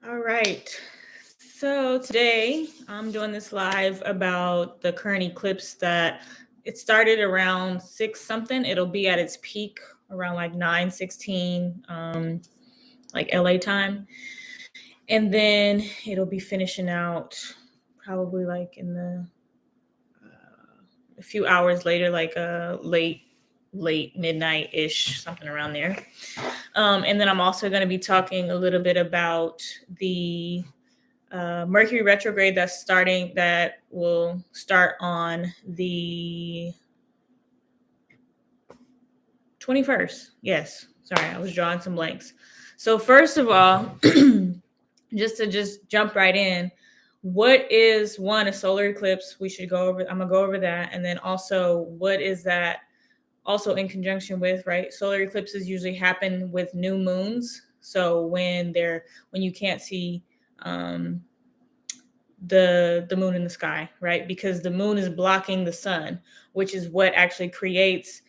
All right. So today I'm doing this live about the current eclipse that it started around 6 something. It'll be at its peak around like 9:16 like LA time. And then it'll be finishing out probably like in the a few hours later, like late midnight ish, something around there. And then I'm also going to be talking a little bit about the Mercury retrograde that will start on the 21st. Yes. Sorry, I was drawing some blanks. So first of all, just jump right in, what is a solar eclipse? We should go over, I'm gonna go over that. And then also, what is that also in conjunction with, right? Solar eclipses usually happen with new moons. So when you can't see um, the moon in the sky, right? Because the moon is blocking the sun, which is what actually creates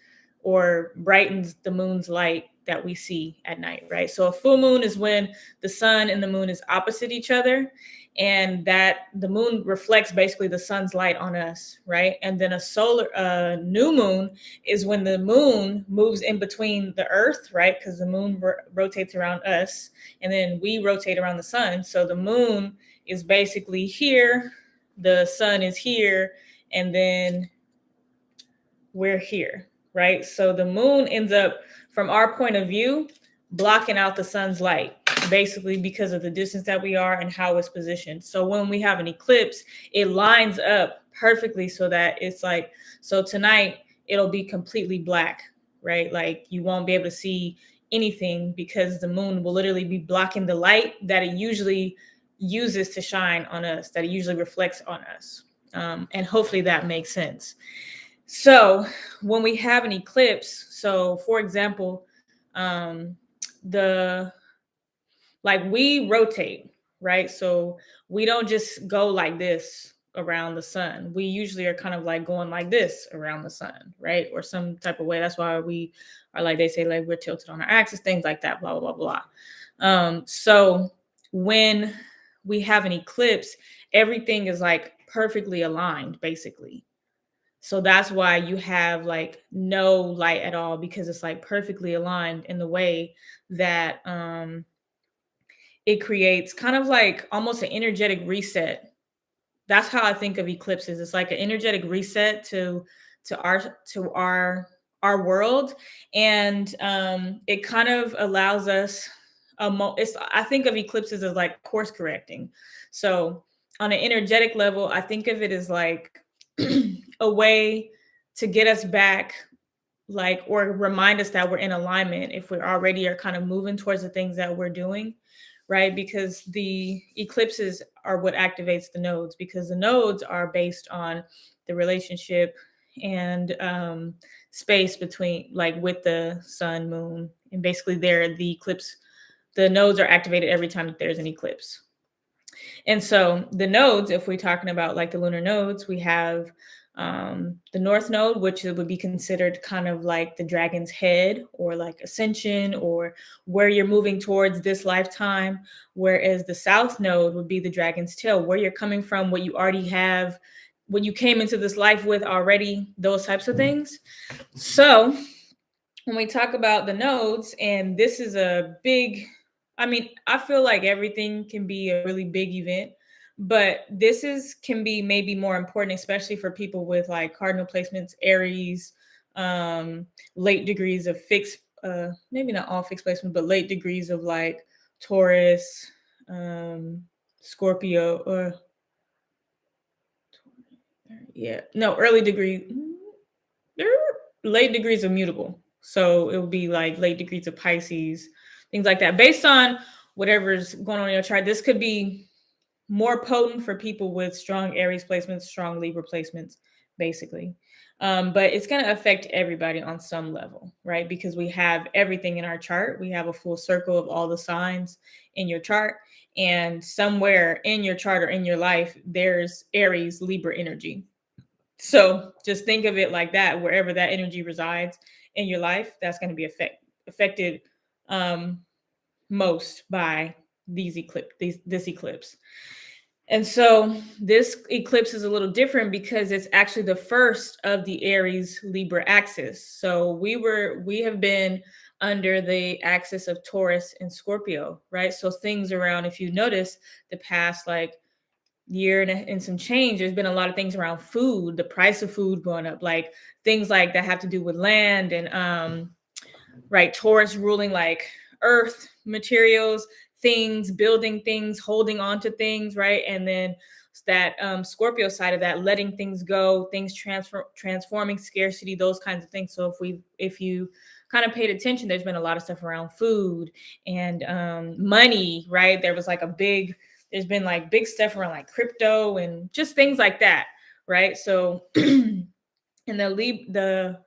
or brightens the moon's light that we see at night, right? So a full moon is when the sun and the moon is opposite each other, and that the moon reflects basically the sun's light on us, right? And then a new moon is when the moon moves in between the earth, right? Because the moon rotates around us, and then we rotate around the sun. So the moon is basically here, the sun is here, and then we're here, right? So the moon ends up, from our point of view, blocking out the sun's light, basically because of the distance that we are and how it's positioned. So when we have an eclipse, it lines up perfectly so that it's like, so tonight it'll be completely black, right? Like you won't be able to see anything because the moon will literally be blocking the light that it usually uses to shine on us, that it usually reflects on us. And hopefully that makes sense. So when we have an eclipse, so for example, the like we rotate, right? So we don't just go like this around the sun. We usually are kind of like going like this around the sun, right? Or some type of way. That's why we are, like they say, like we're tilted on our axis, things like that, blah, blah, blah, blah. So when we have an eclipse, everything is like perfectly aligned, basically. So that's why you have like no light at all, because it's like perfectly aligned in the way that it creates kind of like almost an energetic reset. That's how I think of eclipses. It's like an energetic reset to our world, and it kind of allows us I think of eclipses as like course correcting. So on an energetic level, I think of it as like a way to get us back, like, or remind us that we're in alignment if we already are kind of moving towards the things that we're doing, right? Because the eclipses are what activates the nodes, because the nodes are based on the relationship and space between, like, with the sun, moon, and basically they're the eclipse. The nodes are activated every time that there's an eclipse. And so the nodes, if we're talking about like the lunar nodes, we have the north node, which would be considered kind of like the dragon's head, or like ascension, or where you're moving towards this lifetime. Whereas the south node would be the dragon's tail, where you're coming from, what you already have, what you came into this life with already, those types of things. So when we talk about the nodes, and this is a big, I mean, I feel like everything can be a really big event, but this is can be maybe more important, especially for people with like cardinal placements, Aries, um, late degrees of fixed, maybe not all fixed placement, but late degrees of like Taurus, Scorpio, or yeah, no, early degree, late degrees of mutable. So it would be like late degrees of Pisces, things like that. Based on whatever's going on in your chart, this could be more potent for people with strong Aries placements, strong Libra placements, basically. But it's going to affect everybody on some level, right? Because we have everything in our chart. We have a full circle of all the signs in your chart. And somewhere in your chart or in your life, there's Aries, Libra energy. So just think of it like that. Wherever that energy resides in your life, that's going to be affected most by this eclipse. And so this eclipse is a little different because it's actually the first of the Aries Libra axis. So we have been under the axis of Taurus and Scorpio, right? So things around, if you notice, the past like year and some change, there's been a lot of things around food, the price of food going up, like things like that have to do with land and right, Taurus ruling like earth materials, things, building things, holding on to things, right? And then that Scorpio side of that, letting things go, things transforming, scarcity, those kinds of things. So if you kind of paid attention, there's been a lot of stuff around food and money, right? There's been like big stuff around like crypto and just things like that, right? So and the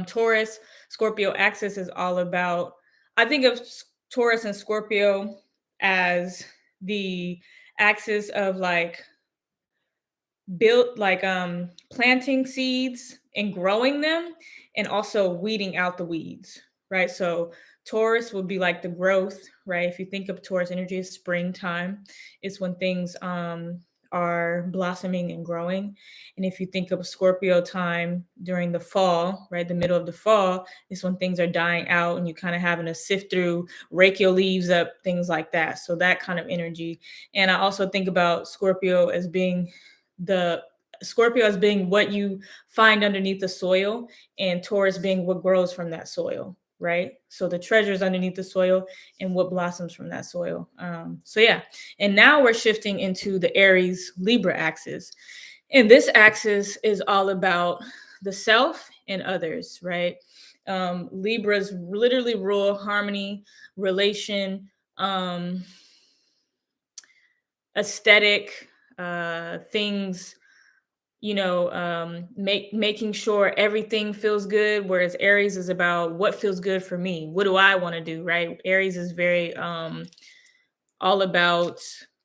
Taurus Scorpio axis is all about, I think of Taurus and Scorpio as the axis of like built like planting seeds and growing them and also weeding out the weeds, right? So Taurus would be like the growth, right? If you think of Taurus energy as springtime, it's when things are blossoming and growing. And if you think of Scorpio time during the fall, right, the middle of the fall is when things are dying out and you kind of having to sift through, rake your leaves up, things like that. So that kind of energy. And I also think about the Scorpio as being what you find underneath the soil, and Taurus being what grows from that soil, right? So the treasure is underneath the soil and what blossoms from that soil. So yeah, and now we're shifting into the Aries Libra axis, and this axis is all about the self and others, right? Libras literally rule harmony, relation, aesthetic things, making sure everything feels good, whereas Aries is about what feels good for me, what do I want to do, right? Aries is very all about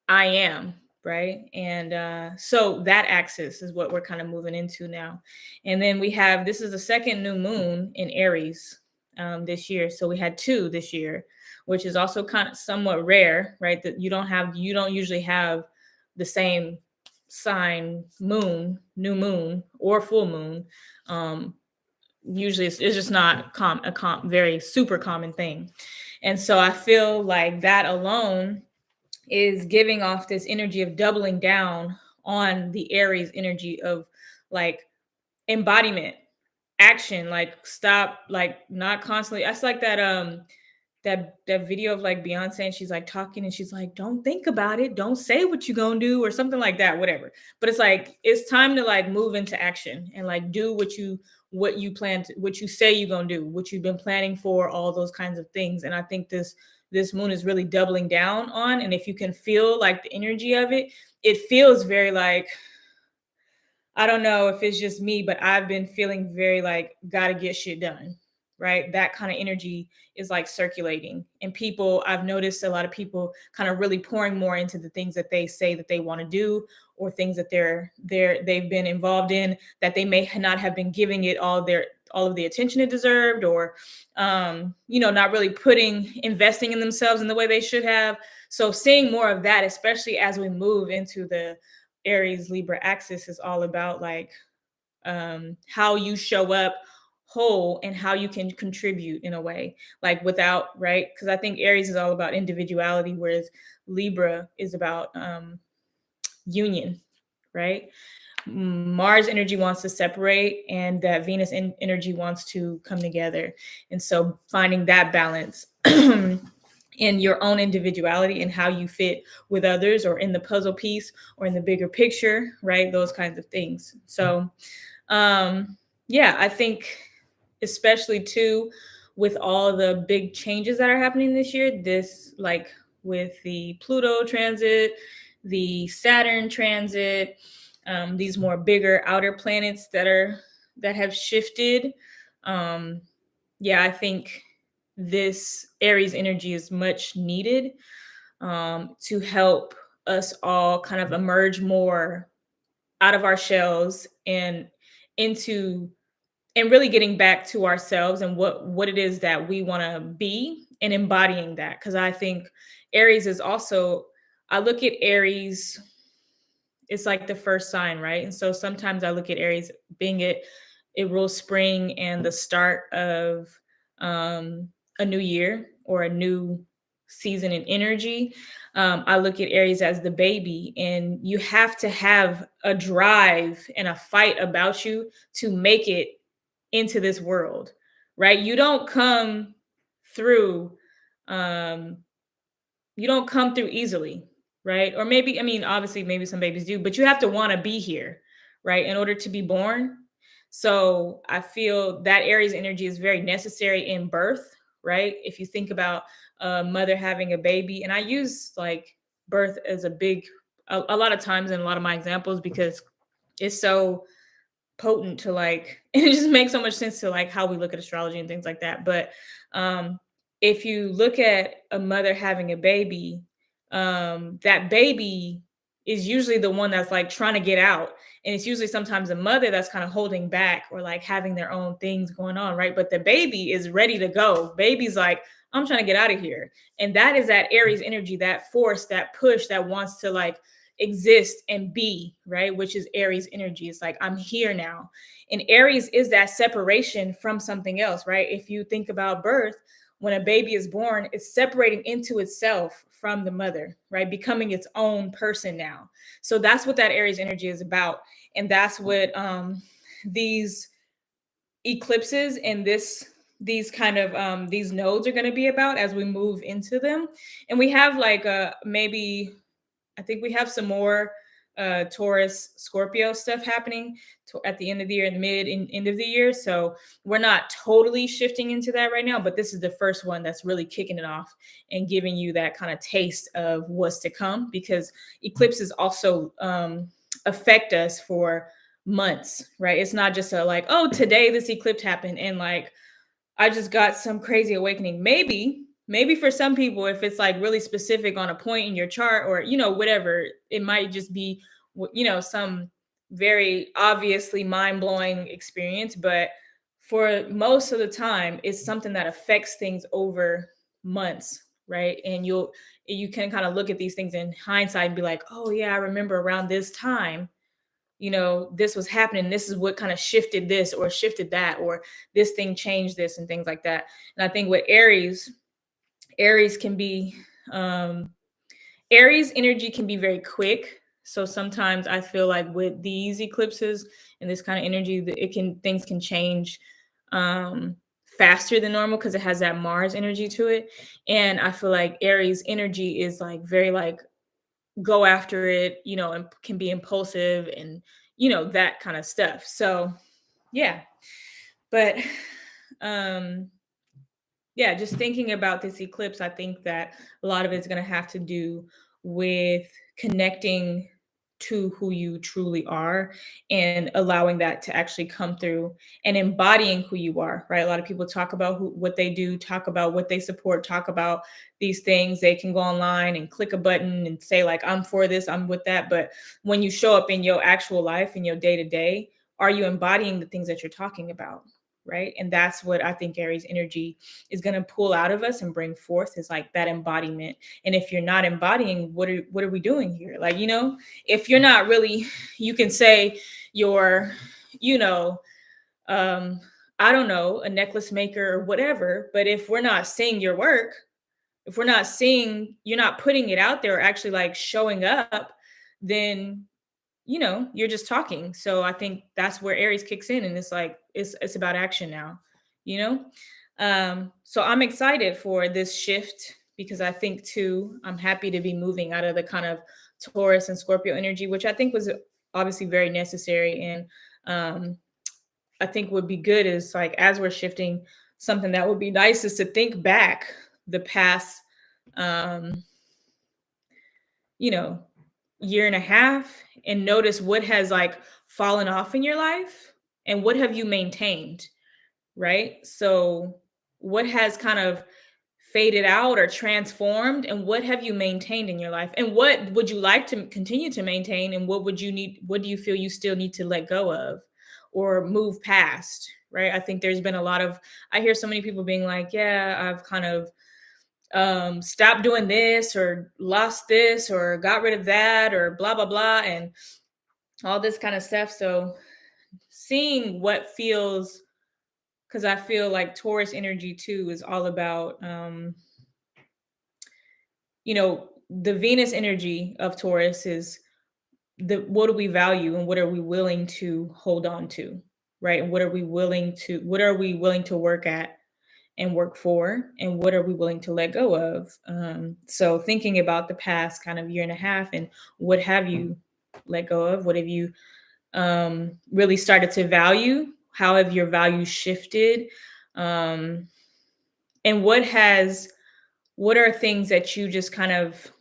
I am, right? And so that axis is what we're kind of moving into now. And then this is the second new moon in Aries this year, so we had two this year, which is also kind of somewhat rare, right? That you don't usually have the same sign new moon or full moon. Usually it's just not very super common thing. And so I feel like that alone is giving off this energy of doubling down on the Aries energy of like embodiment, action, like stop, like not constantly. It's like that video of like Beyonce and she's like talking and she's like, don't think about it, don't say what you gonna do or something like that, whatever. But it's like it's time to like move into action and like do what you plan to, what you say you're gonna do, what you've been planning for, all those kinds of things. And I think this moon is really doubling down on. And if you can feel like the energy of it, it feels very like, I don't know if it's just me, but I've been feeling very like, gotta get shit done, right? That kind of energy is like circulating. And I've noticed a lot of people kind of really pouring more into the things that they say that they want to do, or things that they've been involved in that they may not have been giving it all of the attention it deserved, or not really investing in themselves in the way they should have. So seeing more of that, especially as we move into the Aries Libra axis, is all about like how you show up whole and how you can contribute in a way, like without, right? Because I think Aries is all about individuality, whereas Libra is about union, right? Mars energy wants to separate, and that Venus energy wants to come together. And so finding that balance in your own individuality and how you fit with others, or in the puzzle piece, or in the bigger picture, right? Those kinds of things. So yeah, I think especially too with all the big changes that are happening this year, like with the Pluto transit, the Saturn transit, these more bigger outer planets that have shifted. Yeah, I think this Aries energy is much needed to help us all kind of emerge more out of our shells and into, and really getting back to ourselves and what it is that we want to be and embodying that. Because I think Aries is also, I look at Aries, it's like the first sign, right? And so sometimes I look at Aries being it rules spring and the start of um, a new year or a new season and energy. I look at Aries as the baby, and you have to have a drive and a fight about you to make it into this world, right? Through um, you don't come through easily, right? Or maybe, I mean, obviously, maybe some babies do, but you have to want to be here, right, in order to be born. So I feel that Aries energy is very necessary in birth, right? If you think about a mother having a baby, and I use like birth as a lot of times in a lot of my examples because it's so potent to like it just makes so much sense to like how we look at astrology and things like that. But um if you look at a mother having a baby, that baby is usually the one that's like trying to get out, and it's usually sometimes a mother that's kind of holding back or like having their own things going on, right? But the baby is ready to go. Baby's like, I'm trying to get out of here. And that is that Aries energy, that force, that push that wants to like exist and be, right? Which is Aries energy. It's like, I'm here now. And Aries is that separation from something else, right? If you think about birth, when a baby is born, it's separating into itself from the mother, right? Becoming its own person now. So that's what that Aries energy is about. And that's what these eclipses and these kind of these nodes are going to be about as we move into them. And we have like maybe I think we have some more Taurus Scorpio stuff happening at the end of the year and mid and end of the year. So we're not totally shifting into that right now, but this is the first one that's really kicking it off and giving you that kind of taste of what's to come, because eclipses also affect us for months, right? It's not just a like, oh, today this eclipse happened and like I just got some crazy awakening. Maybe for some people, if it's like really specific on a point in your chart or, whatever, it might just be, some very obviously mind blowing experience. But for most of the time, it's something that affects things over months, right? And you can kind of look at these things in hindsight and be like, oh, yeah, I remember around this time this was happening, this is what kind of shifted this or shifted that, or this thing changed this and things like that. And I think with Aries can be Aries energy can be very quick. So sometimes I feel like with these eclipses and this kind of energy, things can change faster than normal because it has that Mars energy to it. And I feel like Aries energy is like very like go after it, and can be impulsive and, that kind of stuff. So, yeah. But yeah, just thinking about this eclipse, I think that a lot of it's going to have to do with connecting to who you truly are and allowing that to actually come through and embodying who you are, right? A lot of people talk about what they do, talk about what they support, talk about these things. They can go online and click a button and say like, I'm for this, I'm with that. But when you show up in your actual life, in your day to day, are you embodying the things that you're talking about? Right. And that's what I think Aries energy is going to pull out of us and bring forth, is like that embodiment. And if you're not embodying, what are we doing here? Like, if you're not really, you can say you're, you know, I don't know, a necklace maker or whatever. But if we're not seeing your work, if we're not seeing, you're not putting it out there or actually like showing up, then you're just talking. So I think that's where Aries kicks in, and it's like it's about action now, you know. So I'm excited for this shift because I think too, I'm happy to be moving out of the kind of Taurus and Scorpio energy, which I think was obviously very necessary. And I think would be good is like as we're shifting, something that would be nice is to think back the past um, you know, year and a half and notice what has like fallen off in your life and what have you maintained, right? So what has kind of faded out or transformed, and what have you maintained in your life, and what would you like to continue to maintain, and what do you feel you still need to let go of or move past, right? I think there's been a lot of, I hear so many people being like, yeah, I've kind of stopped doing this or lost this or got rid of that or blah blah blah and all this kind of stuff. So seeing what feels, because I feel like Taurus energy too is all about the Venus energy of Taurus is the what do we value and what are we willing to hold on to, right? And what are we willing to work at and work for, and what are we willing to let go of? So thinking about the past kind of year and a half, and what have you let go of? What have you really started to value? How have your values shifted? Um, and what are things that you just kind of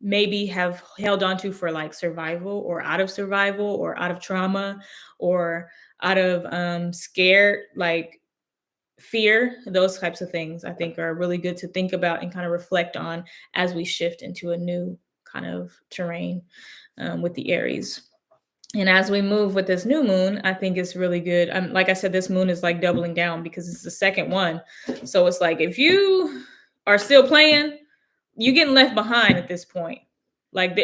maybe have held on to for like survival or out of survival or out of trauma or out of scare, like fear? Those types of things I think are really good to think about and kind of reflect on as we shift into a new kind of terrain with the Aries. And as we move with this new moon, I think it's really good. Like I said, this moon is like doubling down because it's the second one. So it's like if you are still playing, you're getting left behind at this point. Like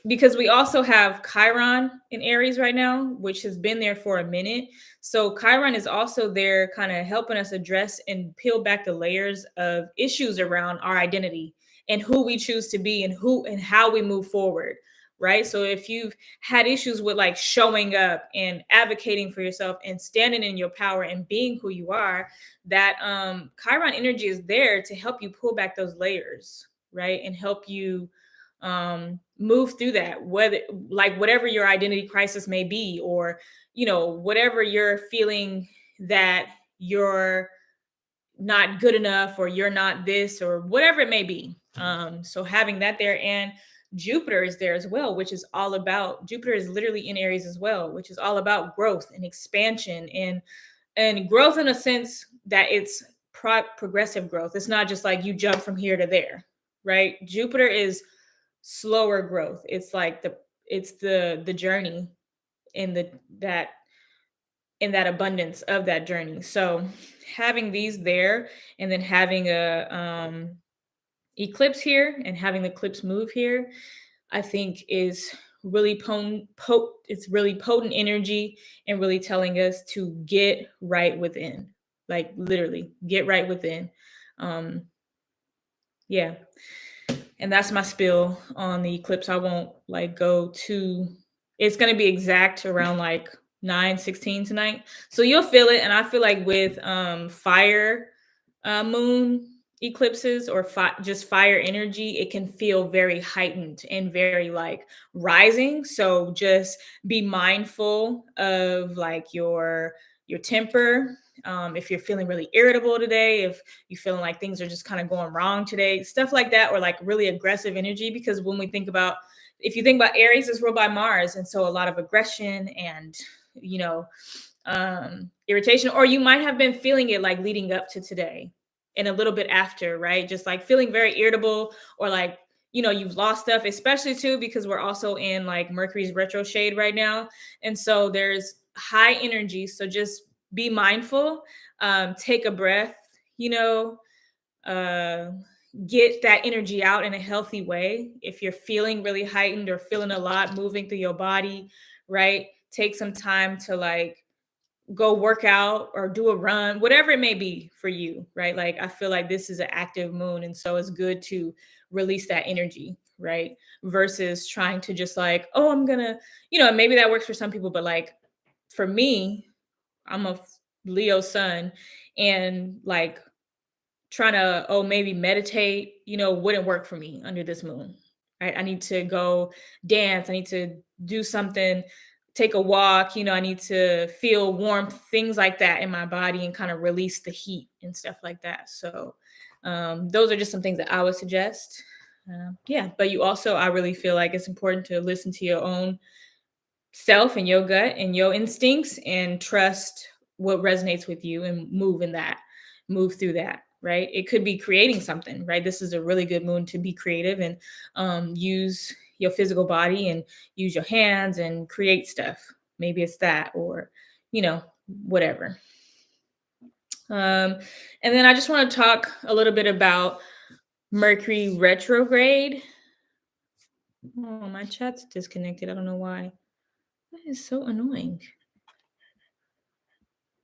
because we also have Chiron in Aries right now, which has been there for a minute. So Chiron is also there kind of helping us address and peel back the layers of issues around our identity and who we choose to be and who and how we move forward. Right. So if you've had issues with like showing up and advocating for yourself and standing in your power and being who you are, that Chiron energy is there to help you pull back those layers, right? And help you move through that, whether like whatever your identity crisis may be, or whatever you're feeling that you're not good enough or you're not this or whatever it may be. So having that there, and Jupiter is there as well, which is all about, Jupiter is literally in Aries as well, which is all about growth and expansion and growth in a sense that it's progressive growth. It's not just like you jump from here to there, right? Jupiter is slower growth. It's like the journey in that in that abundance of that journey. So having these there, and then having a eclipse here and having the eclipse move here, I think is really it's really potent energy and really telling us to get right within, like literally get right within. um yeah, and that's my spill on the eclipse. I won't like go to, it's going to be exact around like 9:16 tonight, so you'll feel it. And I feel like with fire moon eclipses or just fire energy, it can feel very heightened and very like rising. So just be mindful of like your temper. If you're feeling really irritable today, if you're feeling like things are just kind of going wrong today, stuff like that, or like really aggressive energy. Because when we think about, if you think about Aries, it's ruled by Mars, and so a lot of aggression and irritation, or you might have been feeling it like leading up to today and a little bit after, right? Just like feeling very irritable, or like you've lost stuff, especially too because we're also in like Mercury's retro shade right now, and so there's high energy. So just be mindful, take a breath, you know uh get that energy out in a healthy way. If you're feeling really heightened or feeling a lot moving through your body, right, take some time to like go work out or do a run, whatever it may be for you, right? Like I feel like this is an active moon, and so it's good to release that energy, right? Versus trying to just like, oh, I'm gonna, maybe that works for some people, but like for me, I'm a Leo sun, and like trying to, oh, maybe meditate, wouldn't work for me under this moon, right? I need to go dance. I need to do something, take a walk, I need to feel warmth, things like that in my body, and kind of release the heat and stuff like that. So those are just some things that I would suggest. Yeah, but you also, I really feel like it's important to listen to your own self and your gut and your instincts, and trust what resonates with you and move through that, right? It could be creating something, right? This is a really good moon to be creative and use your physical body and use your hands and create stuff. Maybe it's that, or whatever. And then I just want to talk a little bit about Mercury retrograde. Oh, my chat's disconnected. I don't know why. That is so annoying.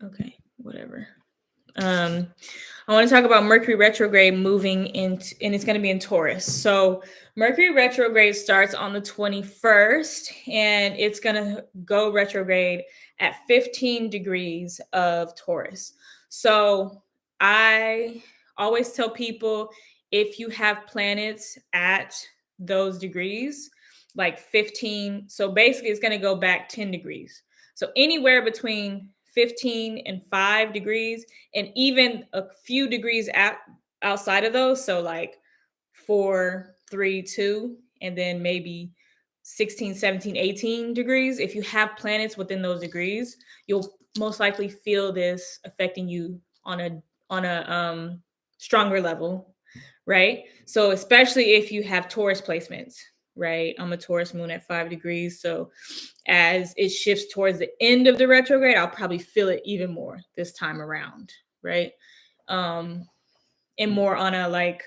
Okay, whatever. I want to talk about Mercury retrograde moving into, and it's going to be in Taurus. So Mercury retrograde starts on the 21st, and it's going to go retrograde at 15 degrees of Taurus. So I always tell people, if you have planets at those degrees, like 15, so basically it's going to go back 10 degrees. So anywhere between 15 and 5 degrees, and even a few degrees outside of those, so like 4, 3, 2, and then maybe 16, 17, 18 degrees. If you have planets within those degrees, you'll most likely feel this affecting you on a stronger level, right? So especially if you have Taurus placements, right? I'm a Taurus moon at 5 degrees, so as it shifts towards the end of the retrograde, I'll probably feel it even more this time around, right? And more on a like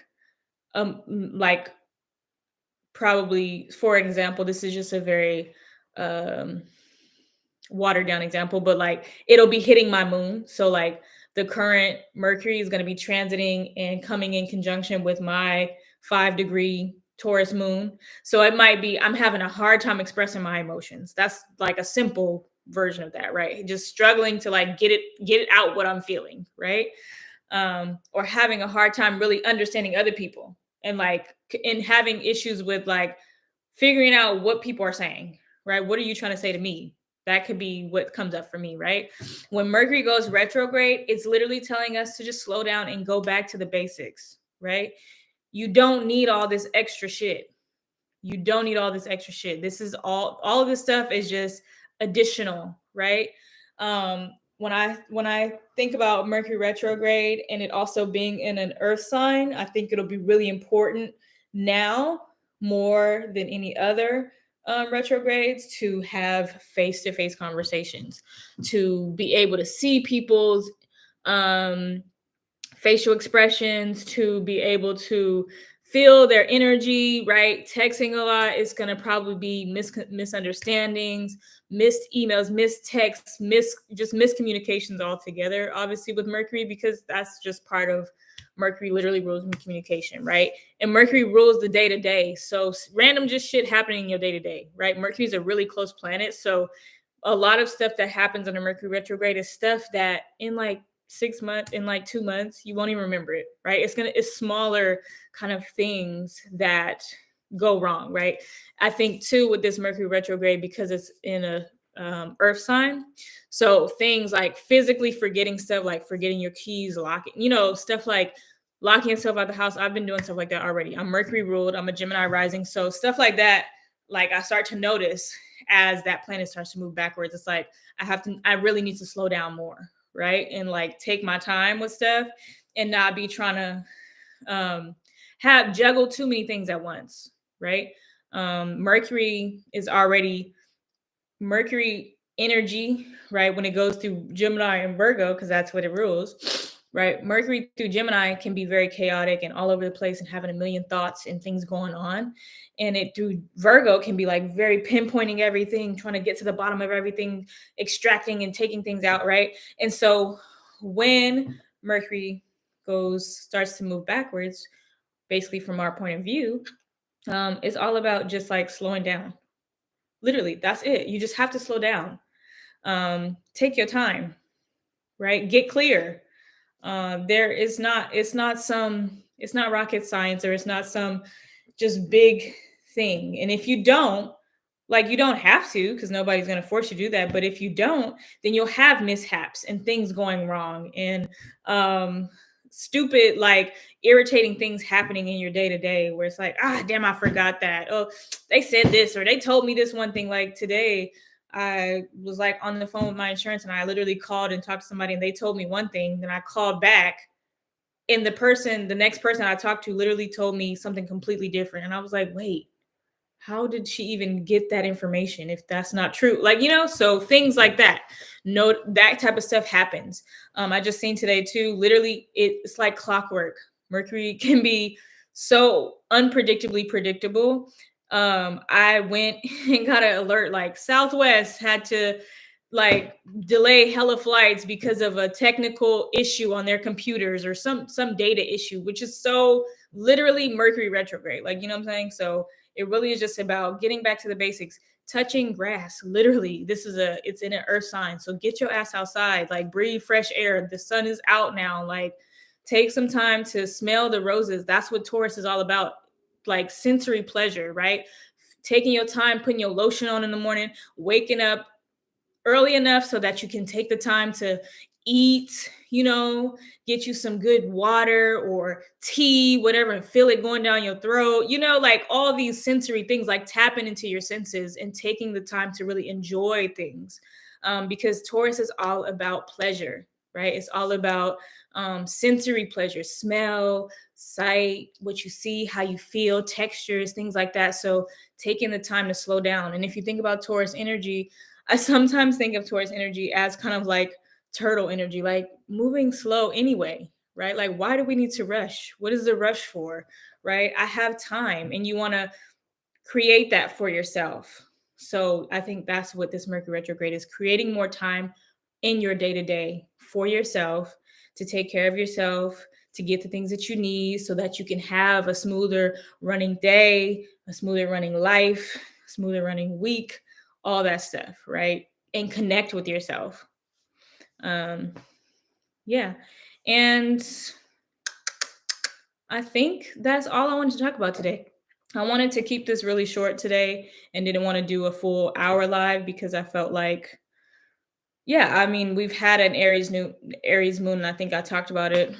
probably, for example, this is just a very um watered down example, but like it'll be hitting my moon. So like the current Mercury is going to be transiting and coming in conjunction with my 5 degree Taurus moon. So it might be I'm having a hard time expressing my emotions. That's like a simple version of that, right? Just struggling to like get it out what I'm feeling, right? Or having a hard time really understanding other people, and like and having issues with like figuring out what people are saying, right? What are you trying to say to me? That could be what comes up for me, right? When Mercury goes retrograde, it's literally telling us to just slow down and go back to the basics, right? You don't need all this extra shit. You don't need all this extra shit. This is all of this stuff is just additional, right? When I think about Mercury retrograde and it also being in an earth sign, I think it'll be really important now more than any other retrogrades to have face-to-face conversations, to be able to see people's um facial expressions, to be able to feel their energy, right? Texting a lot is going to probably be misunderstandings, missed emails, missed texts, just miscommunications altogether, obviously, with Mercury, because that's just part of Mercury literally rules communication, right? And Mercury rules the day to day. So random just shit happening in your day to day, right? Mercury is a really close planet. So a lot of stuff that happens under Mercury retrograde is stuff that in like 6 months, in like 2 months, you won't even remember it, right? It's smaller kind of things that go wrong, right? I think too with this Mercury retrograde, because it's in a earth sign, so things like physically forgetting stuff, like forgetting your keys, locking, stuff like locking yourself out the house. I've been doing stuff like that already. I'm Mercury ruled, I'm a Gemini rising, so stuff like that, like I start to notice as that planet starts to move backwards. It's like I really need to slow down more, right? And like take my time with stuff and not be trying to have juggle too many things at once, right? Mercury is already Mercury energy, right? When it goes through Gemini and Virgo, because that's what it rules, right? Mercury through Gemini can be very chaotic and all over the place and having a million thoughts and things going on. And it through Virgo can be like very pinpointing everything, trying to get to the bottom of everything, extracting and taking things out, right? And so when Mercury starts to move backwards, basically from our point of view, it's all about just like slowing down. Literally, that's it. You just have to slow down. Take your time, right? Get clear. It's not rocket science, or it's not some just big thing. And if you don't, like, you don't have to, because nobody's going to force you to do that. But if you don't, then you'll have mishaps and things going wrong and stupid, like irritating things happening in your day to day where it's like, damn, I forgot that. Oh, they said this, or they told me this one thing. Like today, I was like on the phone with my insurance and I literally called and talked to somebody and they told me one thing. Then I called back and the next person I talked to literally told me something completely different. And I was like, wait, how did she even get that information if that's not true? Like, so things like that. No, that type of stuff happens. I just seen today too, literally it's like clockwork. Mercury can be so unpredictably predictable. I went and got an alert like Southwest had to like delay hella flights because of a technical issue on their computers or some data issue, which is so literally Mercury retrograde. Like, you know what I'm saying? So it really is just about getting back to the basics. Touching grass, literally, it's in an earth sign. So get your ass outside, like breathe fresh air. The sun is out now. Like take some time to smell the roses. That's what Taurus is all about. Like sensory pleasure, right? Taking your time, putting your lotion on in the morning, waking up early enough so that you can take the time to eat, get you some good water or tea, whatever, and feel it going down your throat, like all these sensory things, like tapping into your senses and taking the time to really enjoy things. Because Taurus is all about pleasure, right? It's all about sensory pleasure, smell, sight, what you see, how you feel, textures, things like that. So taking the time to slow down. And if you think about Taurus energy, I sometimes think of Taurus energy as kind of like turtle energy, like moving slow anyway, right? Like, why do we need to rush? What is the rush for, right? I have time, and you want to create that for yourself. So I think that's what this Mercury retrograde is, creating more time in your day to day for yourself, to take care of yourself, to get the things that you need so that you can have a smoother running day, a smoother running life, smoother running week, all that stuff, right? And connect with yourself. Yeah. And I think that's all I wanted to talk about today. I wanted to keep this really short today and didn't want to do a full hour live because I felt like, yeah, I mean, we've had an Aries moon, and I think I talked about it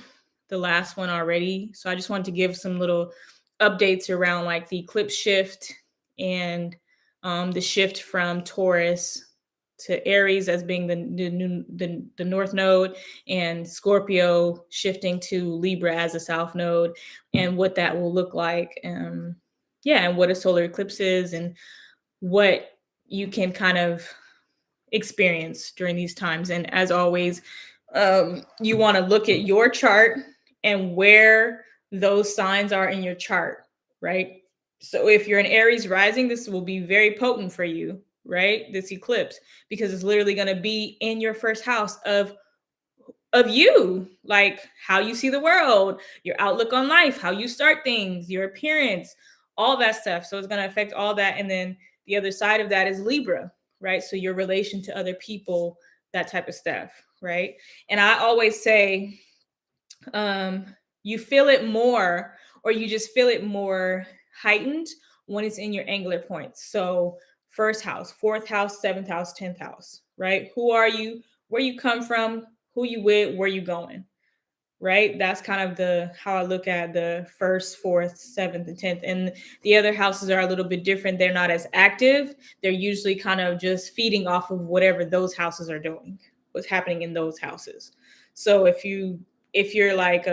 the last one already. So I just wanted to give some little updates around like the eclipse shift and the shift from Taurus to Aries as being the north node, and Scorpio shifting to Libra as a south node, and what that will look like. Yeah, and what a solar eclipse is, and what you can kind of experience during these times. And as always, you want to look at your chart and where those signs are in your chart, right? So if you're an Aries rising, this will be very potent for you, right? This eclipse, because it's literally going to be in your first house of you, like how you see the world, your outlook on life, how you start things, your appearance, all that stuff. So it's going to affect all that. And then the other side of that is Libra, right? So your relation to other people, that type of stuff, right? And I always say, you feel it more, or you just feel it more heightened when it's in your angular points. So first house, fourth house, seventh house, 10th house, right? Who are you? Where you come from? Who you with? Where you going? Right? That's kind of how I look at the first, fourth, seventh, and 10th. And the other houses are a little bit different. They're not as active. They're usually kind of just feeding off of whatever those houses are doing, what's happening in those houses. So if you're like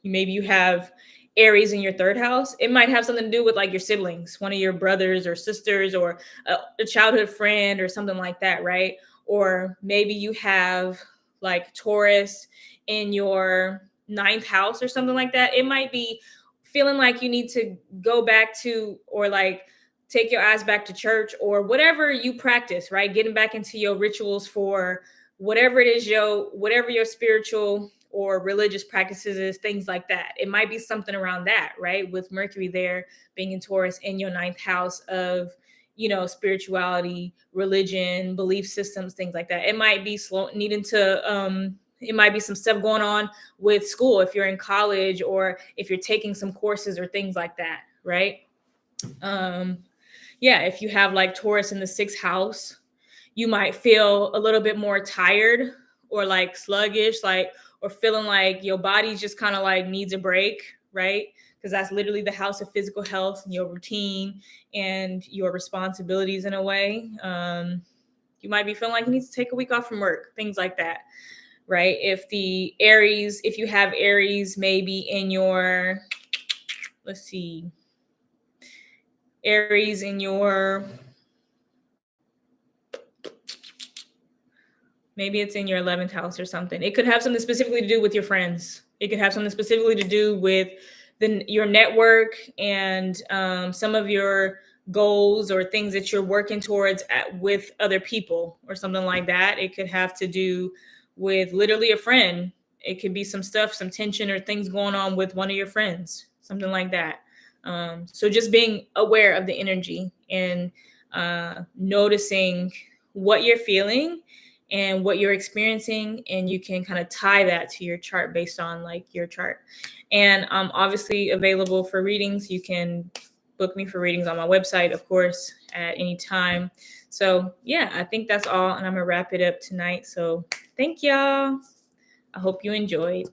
maybe you have Aries in your third house, it might have something to do with like your siblings, one of your brothers or sisters, or a childhood friend or something like that, right? Or maybe you have like Taurus in your ninth house or something like that. It might be feeling like you need to go back to, or like take your eyes back to church, or whatever you practice, right? Getting back into your rituals for whatever it is, whatever your spiritual or religious practices is, things like that. It might be something around that, right? With Mercury there being in Taurus in your ninth house of, spirituality, religion, belief systems, things like that. It might be needing to, it might be some stuff going on with school if you're in college, or if you're taking some courses or things like that, right? Yeah, if you have like Taurus in the sixth house, you might feel a little bit more tired, or like sluggish, or feeling like your body just kind of like needs a break, right? Because that's literally the house of physical health and your routine and your responsibilities in a way. You might be feeling like you need to take a week off from work, things like that, right? If you have Aries maybe in your, let's see, Aries in your, maybe it's in your 11th house or something. It could have something specifically to do with your friends. It could have something specifically to do with your network and some of your goals or things that you're working towards with other people or something like that. It could have to do with literally a friend. It could be some stuff, some tension or things going on with one of your friends, something like that. So just being aware of the energy and noticing what you're feeling and what you're experiencing, and you can kind of tie that to your chart based on like your chart. And I'm obviously available for readings. You can book me for readings on my website, of course, at any time. So yeah, I think that's all, and I'm gonna wrap it up tonight. So thank y'all. I hope you enjoyed.